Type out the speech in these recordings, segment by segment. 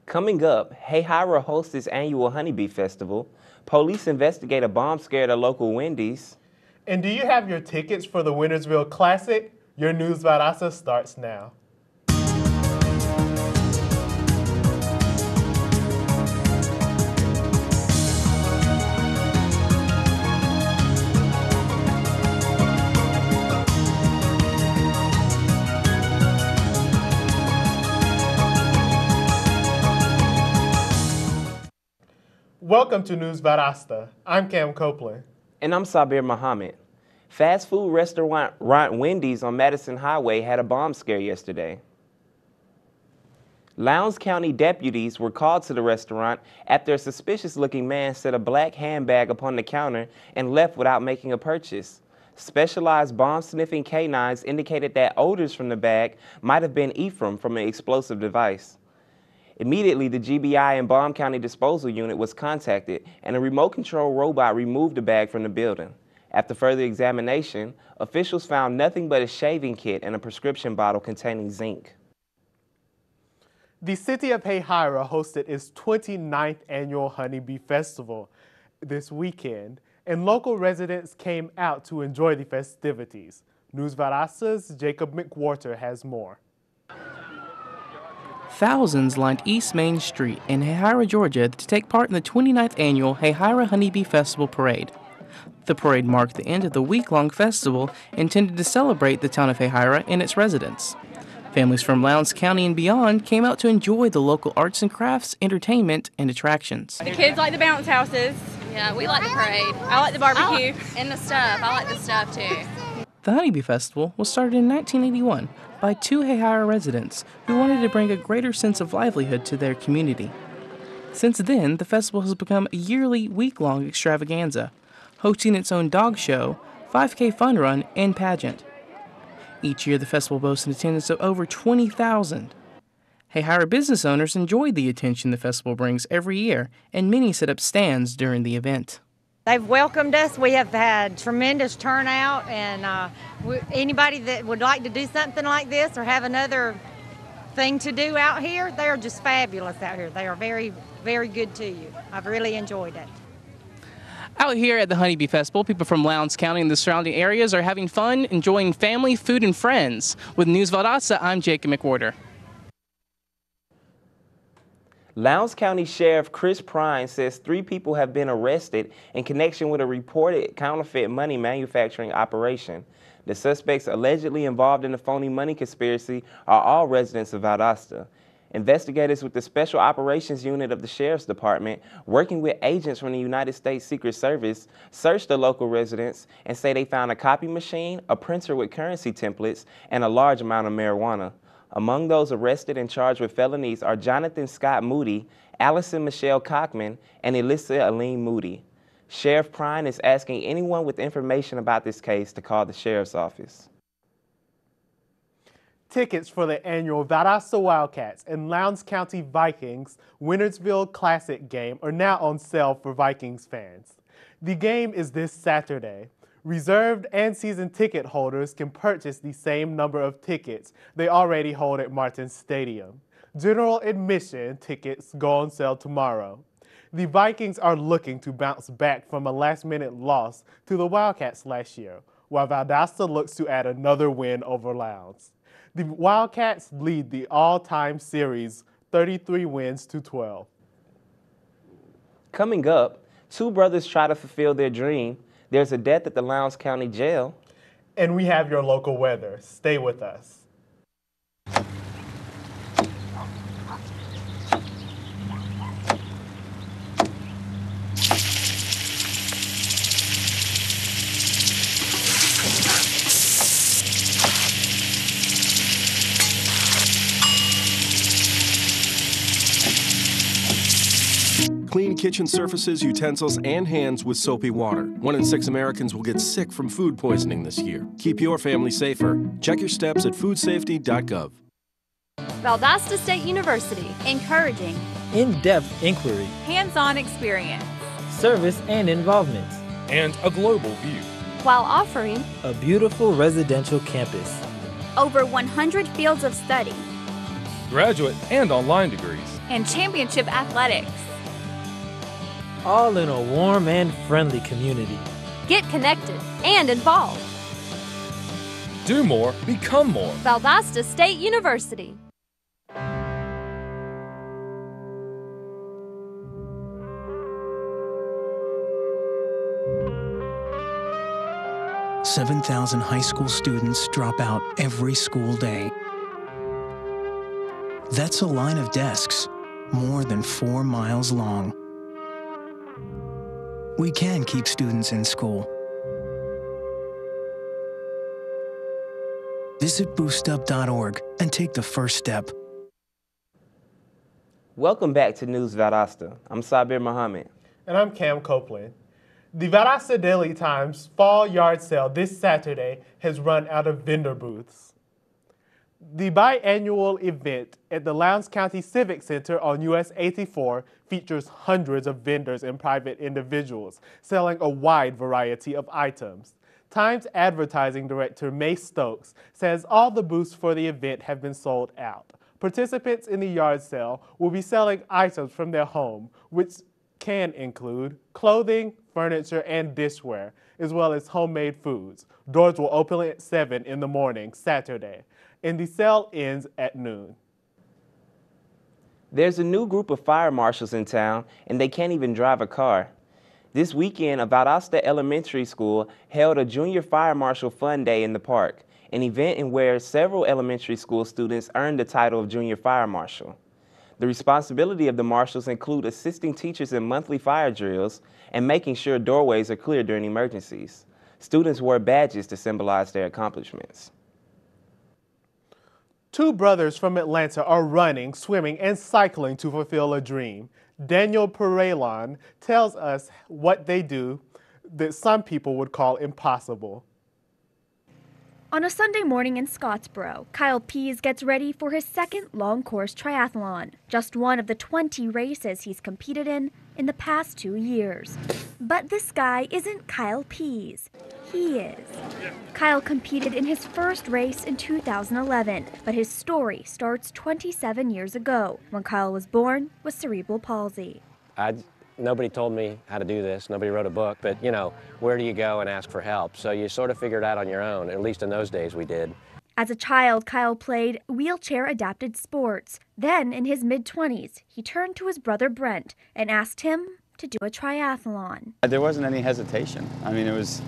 Coming up, Hahira hosts its annual Honey Bee Festival. Police investigate a bomb scare at a local Wendy's. And do you have your tickets for the Wintersville Classic? Your News Valdosta starts now. Welcome to News Valdosta. I'm Cam Copeland. And I'm Sabir Muhammad. Fast food restaurant Wendy's on Madison Highway had a bomb scare yesterday. Lowndes County deputies were called to the restaurant after a suspicious-looking man set a black handbag upon the counter and left without making a purchase. Specialized bomb-sniffing canines indicated that odors from the bag might have been Ephraim from an explosive device. Immediately, the GBI and Baum County Disposal Unit was contacted, and a remote-control robot removed the bag from the building. After further examination, officials found nothing but a shaving kit and a prescription bottle containing zinc. The city of Hahira hosted its 29th annual Honey Bee Festival this weekend, and local residents came out to enjoy the festivities. News Valdosta's Jacob McWhorter has more. Thousands lined East Main Street in Hahira, Georgia to take part in the 29th annual Hahira Honey Bee Festival parade. The parade marked the end of the week-long festival intended to celebrate the town of Hahira and its residents. Families from Lowndes County and beyond came out to enjoy the local arts and crafts, entertainment, and attractions. The kids like the bounce houses. Yeah, we like the parade. I like the barbecue. And the stuff. I like the stuff too. The Honey Bee Festival was started in 1981 by two Hahira residents who wanted to bring a greater sense of livelihood to their community. Since then, the festival has become a yearly, week-long extravaganza, hosting its own dog show, 5K fun run, and pageant. Each year, the festival boasts an attendance of over 20,000. Hahira business owners enjoyed the attention the festival brings every year, and many set up stands during the event. They've welcomed us. We have had tremendous turnout, and anybody that would like to do something like this or have another thing to do out here, they're just fabulous out here. They are very, very good to you. I've really enjoyed it. Out here at the Honey Bee Festival, people from Lowndes County and the surrounding areas are having fun, enjoying family, food, and friends. With News Valdosta, I'm Jacob McWhorter. Lowndes County Sheriff Chris Prine says 3 people have been arrested in connection with a reported counterfeit money manufacturing operation. The suspects allegedly involved in the phony money conspiracy are all residents of Valdosta. Investigators with the Special Operations Unit of the Sheriff's Department, working with agents from the United States Secret Service, searched the local residents and say they found a copy machine, a printer with currency templates, and a large amount of marijuana. Among those arrested and charged with felonies are Jonathan Scott Moody, Allison Michelle Cockman, and Alyssa Aline Moody. Sheriff Prine is asking anyone with information about this case to call the Sheriff's Office. Tickets for the annual Valdosta Wildcats and Lowndes County Vikings Wintersville Classic game are now on sale for Vikings fans. The game is this Saturday. Reserved and season ticket holders can purchase the same number of tickets they already hold at Martin Stadium. General admission tickets go on sale tomorrow. The Vikings are looking to bounce back from a last-minute loss to the Wildcats last year, while Valdosta looks to add another win over Lowndes. The Wildcats lead the all-time series 33 wins to 12. Coming up, 2 brothers try to fulfill their dream. There's a death at the Lowndes County Jail. And we have your local weather. Stay with us. Clean kitchen surfaces, utensils, and hands with soapy water. 1 in 6 Americans will get sick from food poisoning this year. Keep your family safer. Check your steps at foodsafety.gov. Valdosta State University. Encouraging. In-depth inquiry. Hands-on experience. Service and involvement. And a global view. While offering a beautiful residential campus. Over 100 fields of study. Graduate and online degrees. and championship athletics. All in a warm and friendly community. Get connected and involved. Do more, become more. Valdosta State University. "7,000 high school students drop out every school day. That's a line of desks more than 4 miles long. We can keep students in school. Visit boostup.org and take the first step." Welcome back to News Valdosta. I'm Sabir Muhammad. And I'm Cam Copeland. The Valdosta Daily Times fall yard sale this Saturday has run out of vendor booths. The biannual event at the Lowndes County Civic Center on US 84 features hundreds of vendors and private individuals selling a wide variety of items. Times advertising director May Stokes says all the booths for the event have been sold out. Participants in the yard sale will be selling items from their home, which can include clothing, furniture, and dishware, as well as homemade foods. Doors will open at 7 in the morning, Saturday, and the sale ends at noon. There's a new group of fire marshals in town, and they can't even drive a car. This weekend, a Valdosta Elementary School held a Junior Fire Marshal Fun Day in the park, an event in where several elementary school students earned the title of Junior Fire Marshal. The responsibility of the marshals include assisting teachers in monthly fire drills and making sure doorways are clear during emergencies. Students wore badges to symbolize their accomplishments. Two brothers from Atlanta are running, swimming, and cycling to fulfill a dream. Daniel Perelon tells us what they do that some people would call impossible. On a Sunday morning in Scottsboro, Kyle Pease gets ready for his second long-course triathlon, just one of the 20 races he's competed in the past 2 years. But this guy isn't Kyle Pease. He is. Kyle competed in his first race in 2011, but his story starts 27 years ago, when Kyle was born with cerebral palsy. Nobody told me how to do this. Nobody wrote a book, but you know, where do you go and ask for help? So you sort of figure it out on your own, at least in those days we did. As a child, Kyle played wheelchair-adapted sports. Then, in his mid-20s, he turned to his brother Brent and asked him to do a triathlon. There wasn't any hesitation. I mean, it was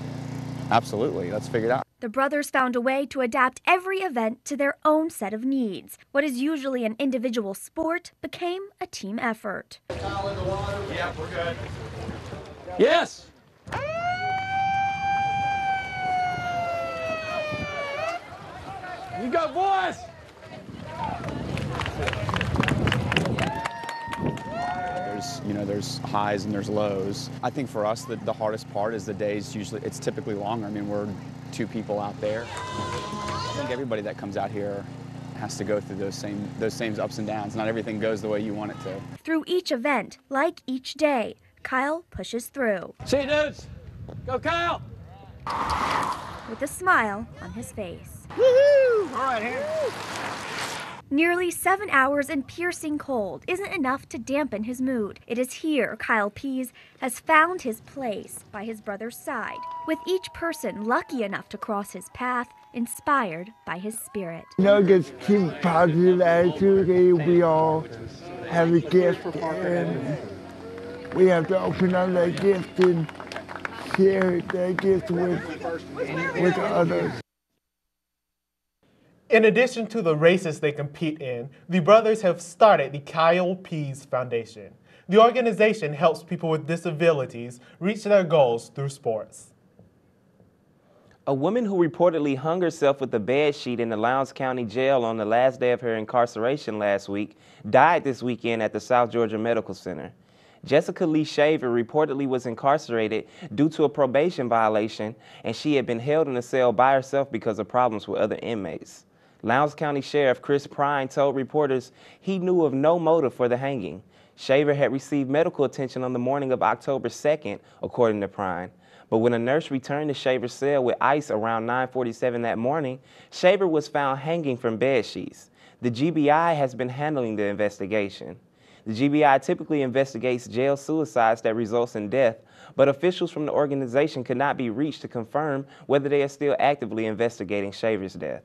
absolutely, let's figure it out. The brothers found a way to adapt every event to their own set of needs. What is usually an individual sport became a team effort. Yeah, we're good. Yes! You go, boys! There's highs and there's lows. I think for us, the hardest part is the days usually, it's typically longer. I mean, we're 2 people out there. I think everybody that comes out here has to go through those same ups and downs. Not everything goes the way you want it to. Through each event, like each day, Kyle pushes through. See you, dudes! Go, Kyle! With a smile on his face. Woohoo! All right, here. Nearly 7 hours in piercing cold isn't enough to dampen his mood. It is here Kyle Pease has found his place by his brother's side, with each person lucky enough to cross his path, inspired by his spirit. Just keep positive attitude. We all have a gift, and we have to open up that gift and share that gift with others. In addition to the races they compete in, the brothers have started the Kyle Pease Foundation. The organization helps people with disabilities reach their goals through sports. A woman who reportedly hung herself with a bed sheet in the Lowndes County Jail on the last day of her incarceration last week died this weekend at the South Georgia Medical Center. Jessica Lee Shaver reportedly was incarcerated due to a probation violation, and she had been held in a cell by herself because of problems with other inmates. Lowndes County Sheriff Chris Prine told reporters he knew of no motive for the hanging. Shaver had received medical attention on the morning of October 2nd, according to Prine. But when a nurse returned to Shaver's cell with ice around 9:47 that morning, Shaver was found hanging from bed sheets. The GBI has been handling the investigation. The GBI typically investigates jail suicides that results in death, but officials from the organization could not be reached to confirm whether they are still actively investigating Shaver's death.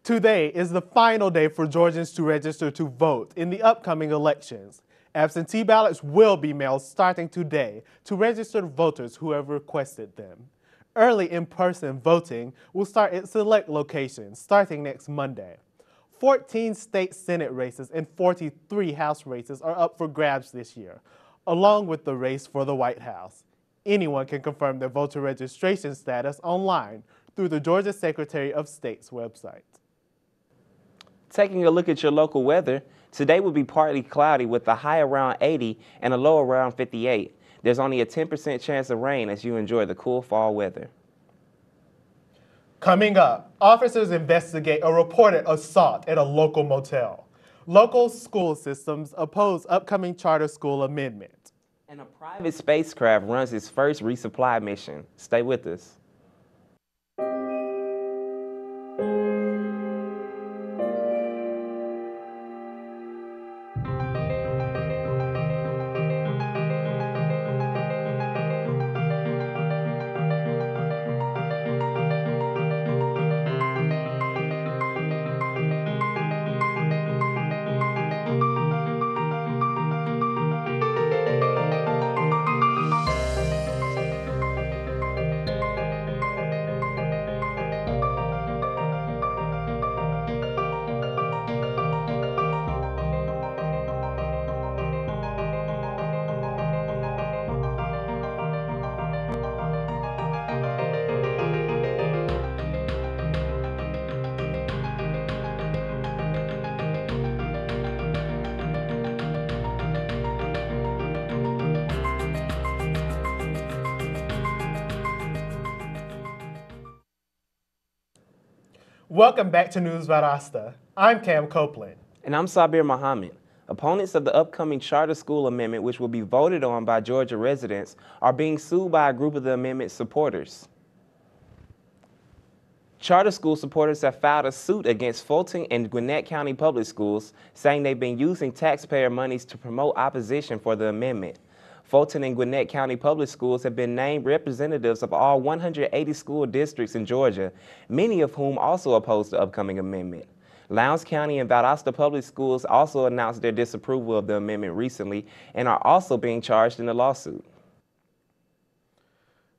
Today is the final day for Georgians to register to vote in the upcoming elections. Absentee ballots will be mailed starting today to registered voters who have requested them. Early in-person voting will start at select locations starting next Monday. 14 state Senate races and 43 House races are up for grabs this year, along with the race for the White House. Anyone can confirm their voter registration status online through the Georgia Secretary of State's website. Taking a look at your local weather, today will be partly cloudy with a high around 80 and a low around 58. There's only a 10% chance of rain as you enjoy the cool fall weather. Coming up, officers investigate a reported assault at a local motel. Local school systems oppose upcoming charter school amendment. And a private spacecraft runs its first resupply mission. Stay with us. Welcome back to News Valdosta. I'm Cam Copeland. And I'm Sabir Muhammad. Opponents of the upcoming charter school amendment, which will be voted on by Georgia residents, are being sued by a group of the amendment's supporters. Charter school supporters have filed a suit against Fulton and Gwinnett County Public Schools, saying they've been using taxpayer monies to promote opposition for the amendment. Fulton and Gwinnett County Public Schools have been named representatives of all 180 school districts in Georgia, many of whom also oppose the upcoming amendment. Lowndes County and Valdosta Public Schools also announced their disapproval of the amendment recently and are also being charged in the lawsuit.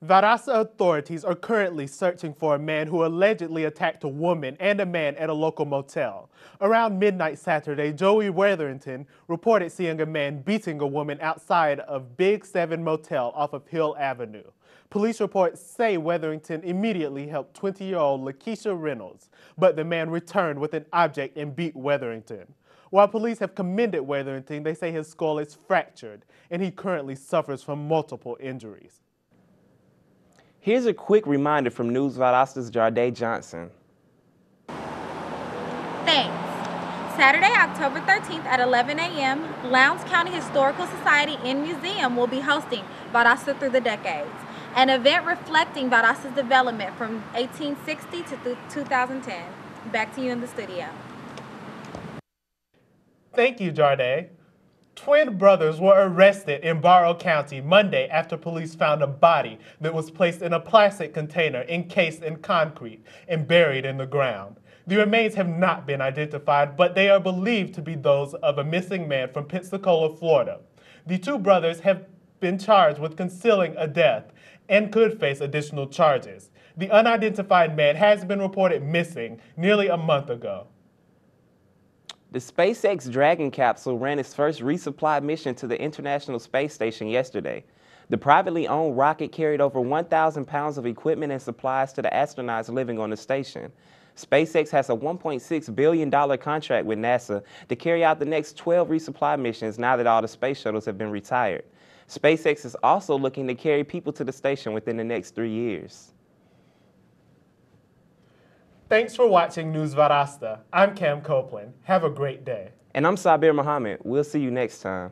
Valdosta authorities are currently searching for a man who allegedly attacked a woman and a man at a local motel. Around midnight Saturday, Joey Wetherington reported seeing a man beating a woman outside of Big 7 Motel off of Hill Avenue. Police reports say Wetherington immediately helped 20-year-old Lakeisha Reynolds, but the man returned with an object and beat Wetherington. While police have commended Wetherington, they say his skull is fractured and he currently suffers from multiple injuries. Here's a quick reminder from News Valdosta's Jarday Johnson. Thanks. Saturday, October 13th at 11 a.m., Lowndes County Historical Society and Museum will be hosting Valdosta Through the Decades, an event reflecting Valdosta's development from 1860 to 2010. Back to you in the studio. Thank you, Jarday. Twin brothers were arrested in Barrow County Monday after police found a body that was placed in a plastic container encased in concrete and buried in the ground. The remains have not been identified, but they are believed to be those of a missing man from Pensacola, Florida. The two brothers have been charged with concealing a death and could face additional charges. The unidentified man has been reported missing nearly a month ago. The SpaceX Dragon capsule ran its first resupply mission to the International Space Station yesterday. The privately owned rocket carried over 1,000 pounds of equipment and supplies to the astronauts living on the station. SpaceX has a $1.6 billion contract with NASA to carry out the next 12 resupply missions now that all the space shuttles have been retired. SpaceX is also looking to carry people to the station within the next 3 years. Thanks for watching News Valdosta. I'm Cam Copeland. Have a great day. And I'm Sabir Muhammad. We'll see you next time.